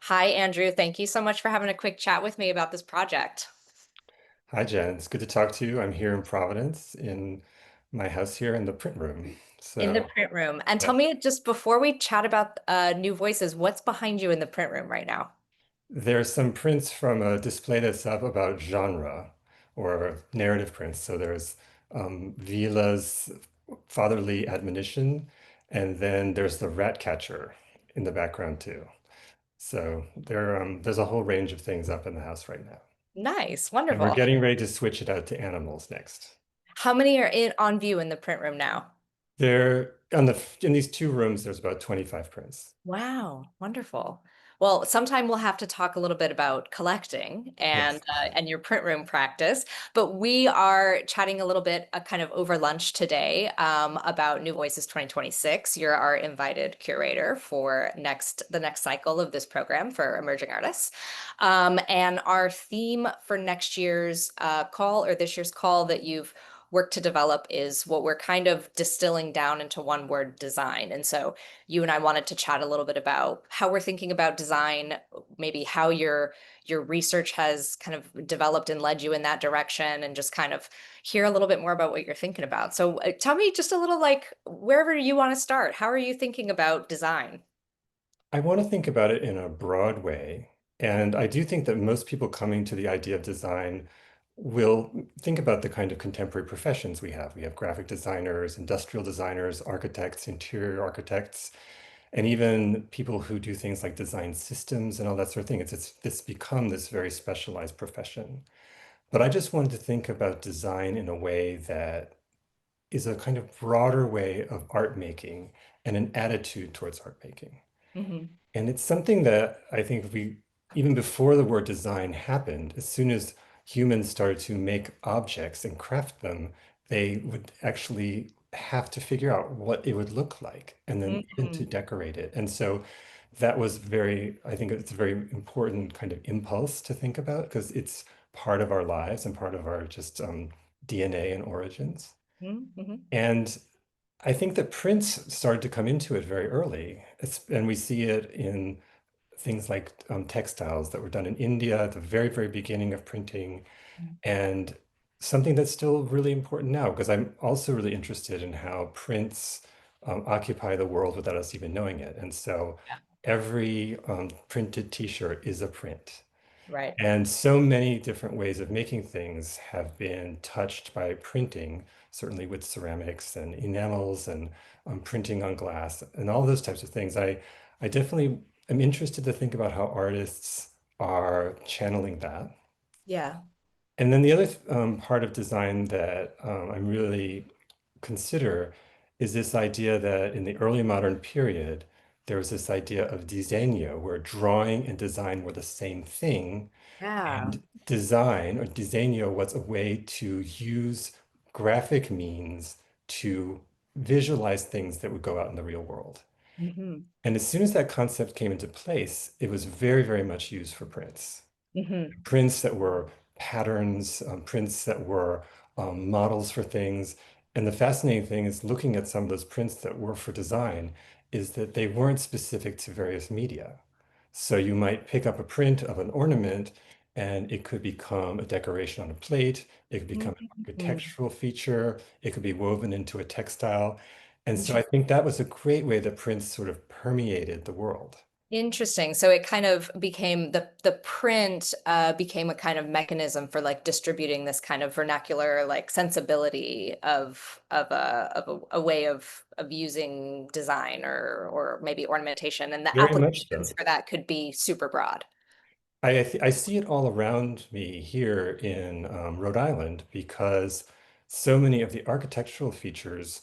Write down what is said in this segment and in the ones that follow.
Hi, Andrew. Thank you so much for having a quick chat with me about this project Hi, Jen. It's good to talk to you. I'm here in Providence in my house here in the print room. in the So print room. And tell yeah, me just before we chat about new voices, what's behind you in the print room right now? there's some prints from a display that's up about genre or narrative prints. So there's Vila's fatherly admonition, and then there's the rat catcher in the background too. So there's a whole range of things up in the house right now. Nice, And we're wonderful. getting ready to switch it out to animals next. How many are in on view in the print room now? There in these two rooms, there's about 25 prints. Wow, wonderful. Well, sometime we'll have to talk a little bit about collecting Yes. and your print room practice. But we are chatting a little bit kind of over lunch today about New Voices 2026. You're our invited curator for the next cycle of this program for emerging artists. And our theme for next year's call or this year's call that you've worked to develop is what we're kind of distilling down into one word: design. And so you and I wanted to chat a little bit about how we're thinking about design, maybe how your research has kind of developed and led you in that direction, and just kind of hear a little bit more about what you're thinking about. So tell me just a little, like, wherever you want to start. How are you thinking about design? I want to think about it in a broad way. And I do think that most people coming to the idea of design will think about the kind of contemporary professions we have. We have graphic designers, industrial designers, architects, interior architects, and even people who do things like design systems and all that sort of thing. It's become this very specialized profession. But I just wanted to think about design in a way that is a kind of broader way of art making and an attitude towards art making. Hmm. And it's something that I think even before the word design happened, as soon as humans started to make objects and craft them, they would actually have to figure out what it would look like and then even to Hmm. decorate it. And so that was I think it's a very important kind of impulse to think about because it's part of our lives and part of our just DNA and origins. Hmm. And I think that Prince started to come into it very early, and we see it in things like textiles that were done in India at the very, very beginning of printing, and something that's still really important now, because I'm also really interested in how prints occupy the world without us even knowing it. And so Yeah. every printed t-shirt is a print. Right. And so many different ways of making things have been touched by printing, certainly with ceramics and enamels and printing on glass and all those types of things. I definitely am interested to think about how artists are channeling that. Yeah. And then the other part of design that I really consider is this idea that in the early modern period, there was this idea of disegno, where drawing and design were the same thing, Yeah. and design or disegno was a way to use graphic means to visualize things that would go out in the real world. Hmm. And as soon as that concept came into place, it was very, very much used for prints. Hmm. Prints that were patterns, prints that were models for things. And the fascinating thing is looking at some of those prints that were for design is that they weren't specific to various media. So you might pick up a print of an ornament and it could become a decoration on a plate. It could become an Hmm. architectural feature. It could be woven into a textile. And so I Interesting. think that was a great way that prints sort of permeated the world. Interesting. So it kind of became the print became a kind of mechanism for like distributing this kind of vernacular like sensibility of a way of using design or maybe ornamentation, and the Very much applications so. for that could be super broad. I see it all around me here in Rhode Island because so many of the architectural features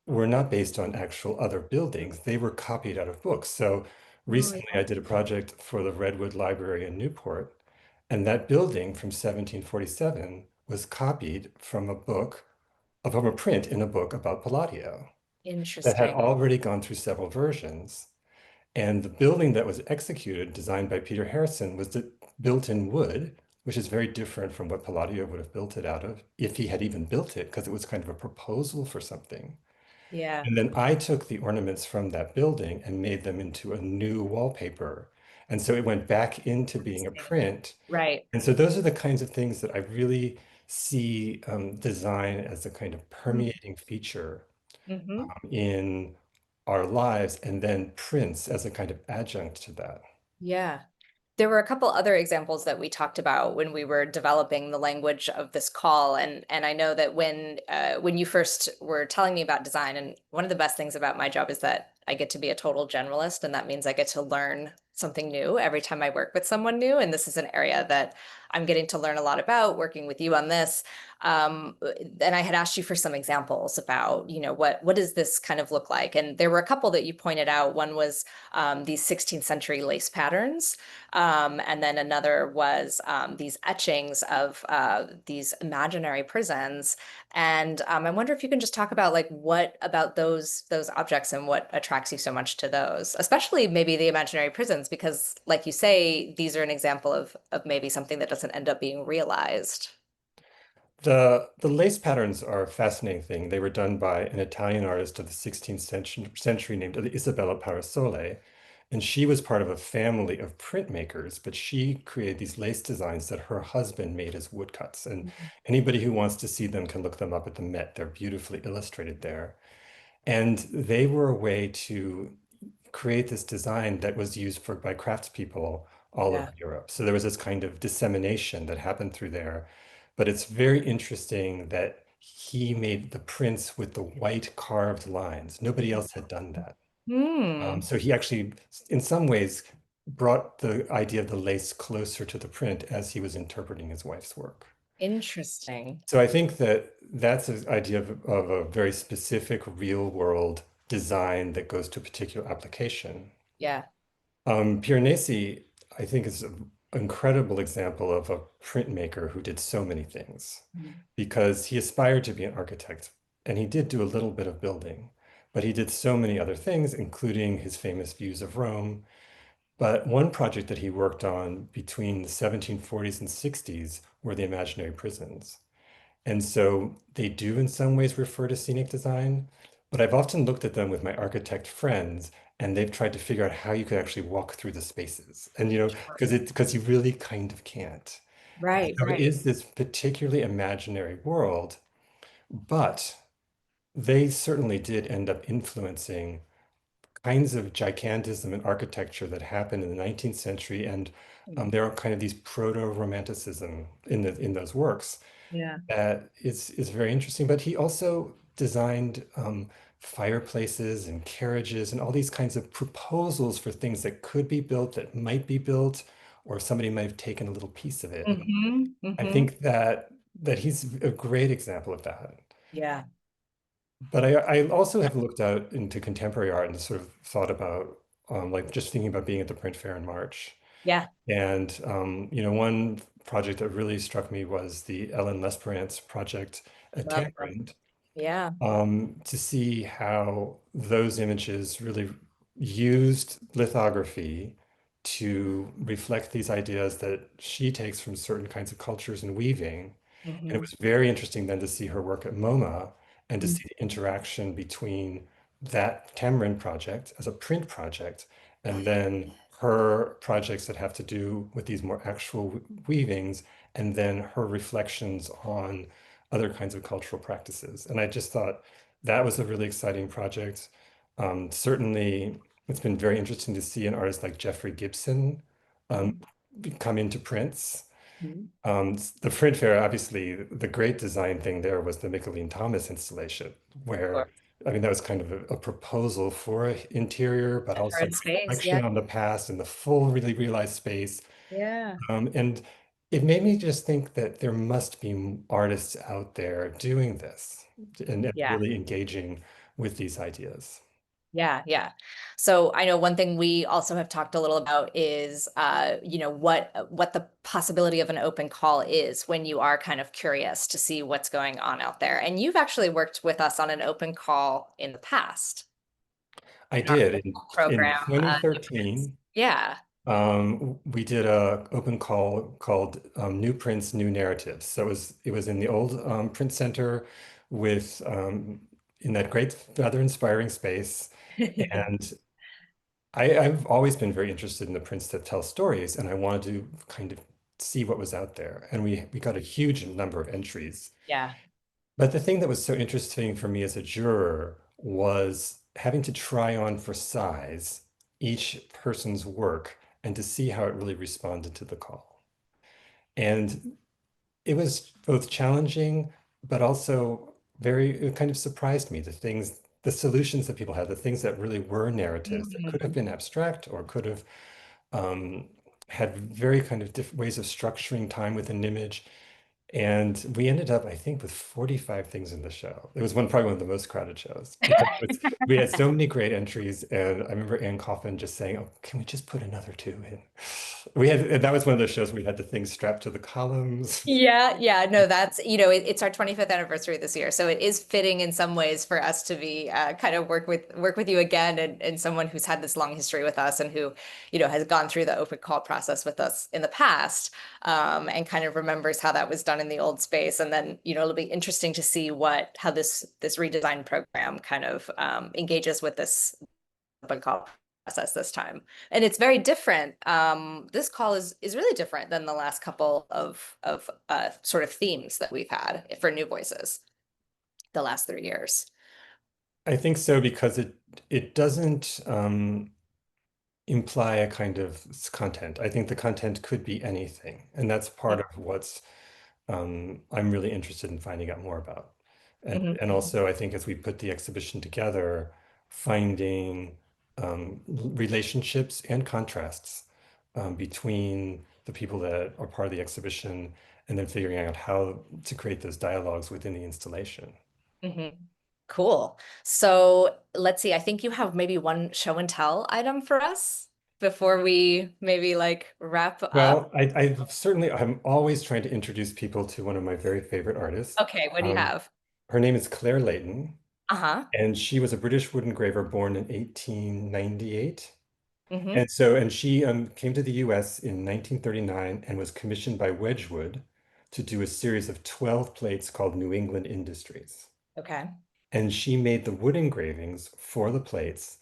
were not based on actual other buildings. They were copied out of books. So Oh, recently yeah. I did a project for the Redwood Library in Newport, and that building from 1747 was copied from from a print in a book about Palladio that had Interesting. already gone through several versions. And the building that was executed, designed by Peter Harrison, was built in wood, which is very different from what Palladio would have built it out of, if he had even built it, because it was kind of a proposal for something. Yeah. And then I took the ornaments from that building and made them into a new wallpaper. And so it went back into being a Interesting. print. Right. And so those are the kinds of things that I really see design as a kind of permeating feature Mm-hmm. in our lives, and then prints as a kind of adjunct to that. Yeah. There were a couple other examples that we talked about when we were developing the language of this call, and I know that when you first were telling me about design, and one of the best things about my job is that I get to be a total generalist, and that means I get to learn something new every time I work with someone new, and this is an area that I'm getting to learn a lot about working with you on this. And I had asked you for some examples about, what does this kind of look like? And there were a couple that you pointed out. One was these 16th century lace patterns. And then another was these etchings of these imaginary prisons. And I wonder if you can just talk about like what about those objects and what attracts you so much to those, especially maybe the imaginary prisons, because like you say, these are an example of maybe something that doesn't end up being realized. The lace patterns are a fascinating thing. They were done by an Italian artist of the 16th century named Isabella Parasole. And she was part of a family of printmakers, but she created these lace designs that her husband made as woodcuts. And anybody who wants to see them can look them up at the Met. They're beautifully illustrated there. And they were a way to create this design that was used by craftspeople all over Yeah. Europe. So there was this kind of dissemination that happened through there. But it's very interesting that he made the prints with the white carved lines. Nobody else had done that. Hmm. So he actually, in some ways, brought the idea of the lace closer to the print as he was interpreting his wife's work. Interesting. So I think that that's an idea of a very specific real world design that goes to a particular application. Yeah. Piranesi, I think, is an incredible example of a printmaker who did so many things Mhm. because he aspired to be an architect and he did do a little bit of building, but he did so many other things, including his famous views of Rome. But one project that he worked on between the 1740s and 60s were the imaginary prisons. And so they do in some ways refer to scenic design, but I've often looked at them with my architect friends and they've tried to figure out how you could actually walk through the spaces. And Sure. because you really kind of can't. And Right, so it right. is this particularly imaginary world, but they certainly did end up influencing kinds of gigantism in architecture that happened in the 19th century. And Mm. there are kind of these proto-romanticism in those works Yeah. that is very interesting. But he also designed fireplaces and carriages and all these kinds of proposals for things that could be built, that might be built, or somebody might have taken a little piece of it. And Hmm. I Hmm. think that he's a great example of that. Yeah. But I also have looked out into contemporary art and sort of thought about like just thinking about being at the print fair in March. Yeah. And one project that really struck me was the Ellen Lesperance project at Love them. Tamarind, Yeah. to see how those images really used lithography to reflect these ideas that she takes from certain kinds of cultures and weaving. And it Hmm. was very interesting then to see her work at MoMA and to see the interaction between that Tamarind project as a print project and then her projects that have to do with these more actual weavings and then her reflections on other kinds of cultural practices. And I just thought that was a really exciting project. Certainly, it's been very interesting to see an artist like Jeffrey Gibson um, Hmm. come into prints. Hmm. The print fair, obviously, the great design thing there was the Mickalene Thomas installation, Or where I mean that was kind of a proposal for an interior, but her also in space. Yeah. reflection on the past and the full, really realized space. Yeah. And it made me just think that there must be artists out there doing this and Yeah. really engaging with these ideas. Yeah, yeah. So I know one thing we also have talked a little about is, what the possibility of an open call is when you are kind of curious to see what's going on out there. And you've actually worked with us on an open call in the past I in our did in program, New Prints. 2013. Yeah. We did a open call called New Prints, New Narratives. So it was in the old print center with in that great, rather inspiring space. And I've always been very interested in the prints that tell stories, and I wanted to kind of see what was out there. And we got a huge number of entries. Yeah. But the thing that was so interesting for me as a juror was having to try on for size each person's work and to see how it really responded to the call. And it was both challenging, but also it kind of surprised me, the things, the solutions that people had, the things that really were narratives that could have Mhm. been abstract or could have um, had very kind of different ways of structuring time with an image. And we ended up, I think, with 45 things in the show. It was probably one of the most crowded shows because we had so many great entries. And I remember Ann Coffin just saying, "Oh, can we just put another two in?" And that was one of those shows where we had the things strapped to the columns. Yeah, yeah, no, that's, it's our 25th anniversary this year, so it is fitting in some ways for us to be kind of work with you again, and someone who's had this long history with us and who, has gone through the open call process with us in the past, and kind of remembers how that was done in the old space, and then, it'll be interesting to see how this redesign program kind of engages with this open call process this time. And it's very different. This call is really different than the last couple of sort of themes that we've had for New Voices the last 3 years. I think so because it doesn't imply a kind of content. I think the content could be anything, and that's part of what's I'm really interested in finding out more about. And Mhm. also, I think as we put the exhibition together, finding relationships and contrasts between the people that are part of the exhibition, and then figuring out how to create those dialogues within the installation. Mhm. Cool. So let's see. I think you have maybe one show and tell item for us before we maybe like wrap up. Well, I'm always trying to introduce people to one of my very favorite artists. Okay, what do you Um, have? Her name is Claire Leighton, Uh-huh. and she was a British wood engraver born in 1898. Hmm. And she came to the US in 1939 and was commissioned by Wedgwood to do a series of 12 plates called New England Industries. Okay. And she made the wood engravings for the plates.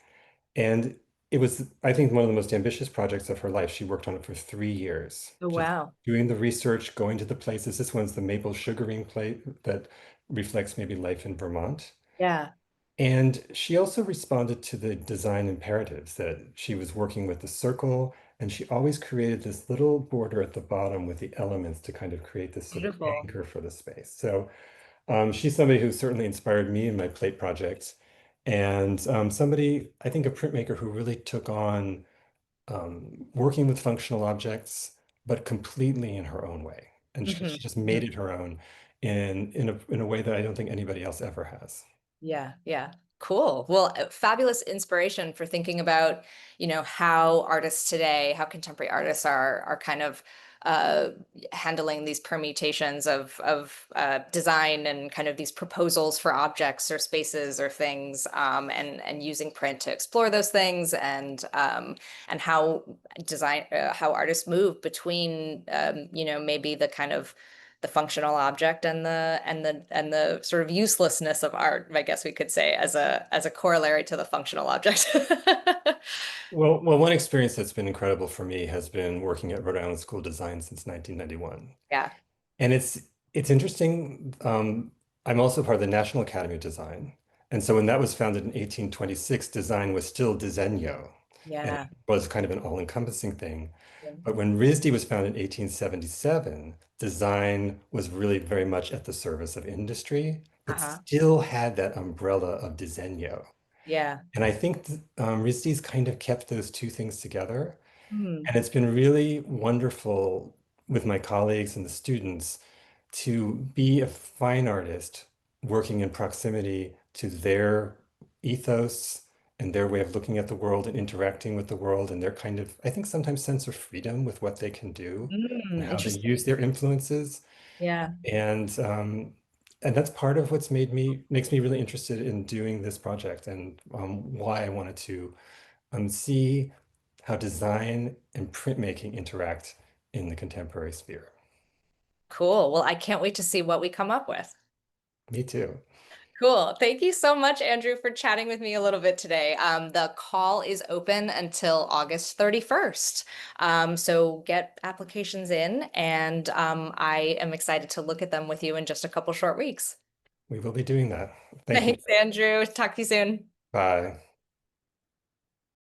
And it was, I think, one of the most ambitious projects of her life. She worked on it for 3 years, Oh, just wow. doing the research, going to the places. This one's the maple sugaring plate that reflects maybe life in Vermont. Yeah. And she also responded to the design imperatives that she was working with the circle, and she always created this little border at the bottom with the elements to kind of create this sort of Beautiful. anchor for the space. So she's somebody who certainly inspired me in my plate projects, and somebody, I think, a printmaker who really took on working with functional objects, but completely in her own way. And she just made Hmm. it her own in a way that I don't think anybody else ever has. Yeah, yeah. Cool. Well, fabulous inspiration for thinking about, how artists today, how contemporary artists are kind of uh, handling these permutations of design and kind of these proposals for objects or spaces or things, and using print to explore those things, and how how artists move between, maybe the kind of the functional object and the sort of uselessness of art, I guess we could say, as a corollary to the functional object. Well, one experience that's been incredible for me has been working at Rhode Island School of Design since 1991. Yeah. And it's interesting. I'm also part of the National Academy of Design. And so when that was founded in 1826, design was still disegno, and it Yeah. was kind of an all-encompassing thing. But when RISD was founded in 1877, design was really very much at the service of industry, but Uh-huh. still had that umbrella of disegno. Yeah. And I think RISD's kind of kept those two things together. Hmm. And it's been really wonderful with my colleagues and the students to be a fine artist working in proximity to their ethos and their way of looking at the world and interacting with the world and their kind of, I think, sometimes sense of freedom with what they can do and how they Interesting. use their influences. Yeah. And and that's part of what's makes me really interested in doing this project and why I wanted to see how design and printmaking interact in the contemporary sphere. Cool. Well, I can't wait to see what we come up with. Me too. Cool. Thank you so much, Andrew, for chatting with me a little bit today. The call is open until August 31st. So get applications in, and I am excited to look at them with you in just a couple short weeks. We will be doing that. Thank you. Thanks, Andrew. Talk to you soon. Bye.